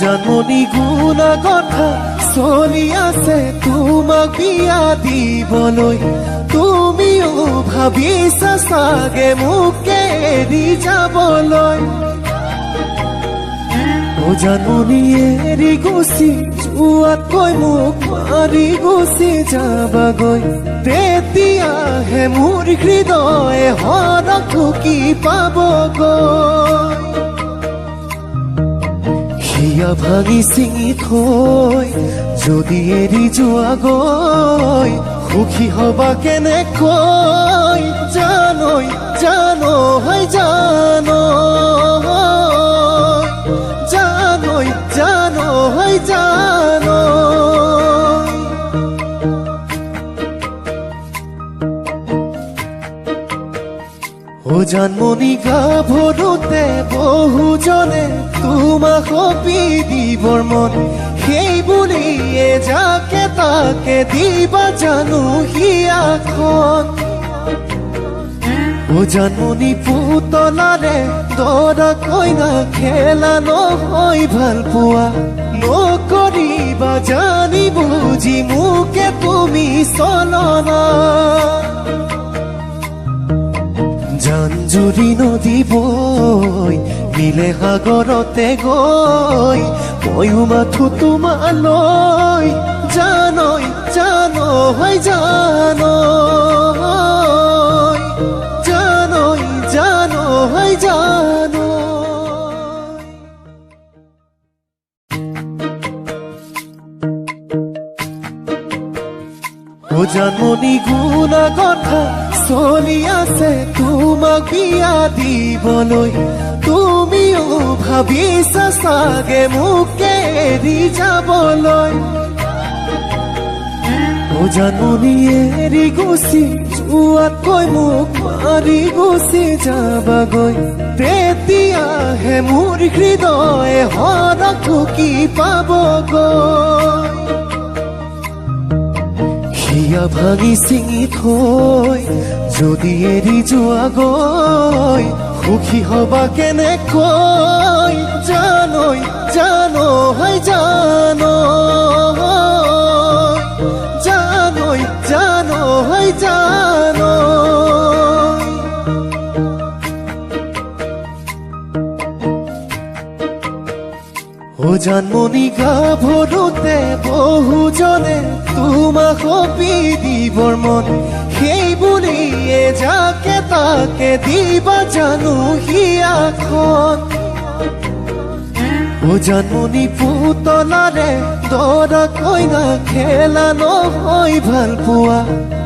জানমণি গুণা কথা চলি আছে তোমাক বিয়া দিবলৈ। তুমিও ভাবিছা চাগে মোকে এৰি যাবলৈ। জানমণি এৰি গুচি যোৱাতকৈ মোক মাৰি গুচি যাবাগৈ। তেতিয়াহে মোৰ হৃদয়ে হৰক ঢুকি পাবগৈ। হিয়া ভাঙি চিঙি থৈ যদি এৰি যোৱাগৈ, সুখী হবা কেনেকৈ জানৈ জানৈ জানৈ জানৈ জানৈ। জানমণি গাভৰুতে বহুজনে তোমাক সপি দিবৰ মন, সেই বুলিয়ে যাকে তাকে দিবা জানো হিয়াখন। জানমণি পুতলাৰে দৰা কইনা খেলা নহয় ভাল পোৱা। নকৰিবা জানি বুজি মোকে তুমি চলনা। জান-জুৰি নদী বৈ মিলে সাগৰতে গৈ, ময়ো মাথো তোমালৈ জানৈ জানৈ জানৈ জানৈ জানৈ জানৈ। জানমণি গুণা কথা চলি আছে তোমাক বিয়া দিবলৈ। তুমিও ভাবিছা চাগে মোকে এৰি যাবলৈ। জানমণি এৰি গুচি যোৱাতকৈ মোক মাৰি গুচি যাবাগৈ। তেতিয়াহে মোৰ হৃদয়ে হৰক ঢুকি পাবগৈ। হিয়া ভাঙি চিঙি থৈ যদি এৰি যোৱাগৈ, সুখী হবা কেনেকৈ জানৈ জানৈ জানৈ জানৈ জানৈ জানৈ। জানমণি গাভৰুতে বহুজনে তোমাক সপি দিবৰ মন, সেই বুলিয়ে যাকে তাকে দিবা জানো হিয়াখন। জানমণি পুতলাৰে দৰা কইনা খেলা নহয় ভাল পোৱা।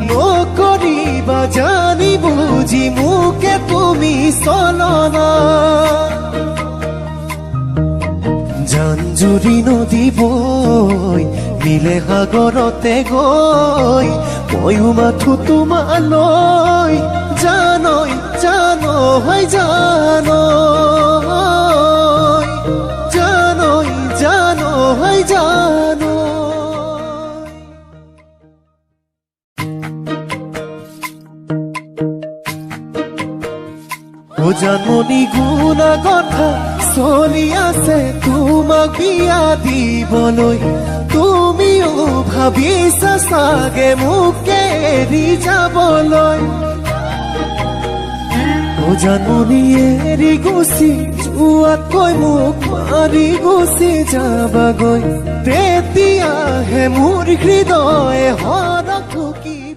নকৰিবা জানি বুজি মোকে তুমি চলনা। জান-জুৰি নদী বৈ মিলে সাগৰতে গৈ, ময়ো মাথো তোমালৈ জানৈ জানৈ জানৈ জানৈ জানৈ জানৈ। জানমণি গুণা কথা চলি আছে তোমাক বিয়া দিবলৈ। তুমিও ভাবিছা চাগে মোকে এৰি যাবলৈ। জানমণি এৰি গুচি যোৱাতকৈ মোক মাৰি গুচি যাবাগৈ। তেতিয়াহে মোৰ হৃদয়ে হৰক ঢুকি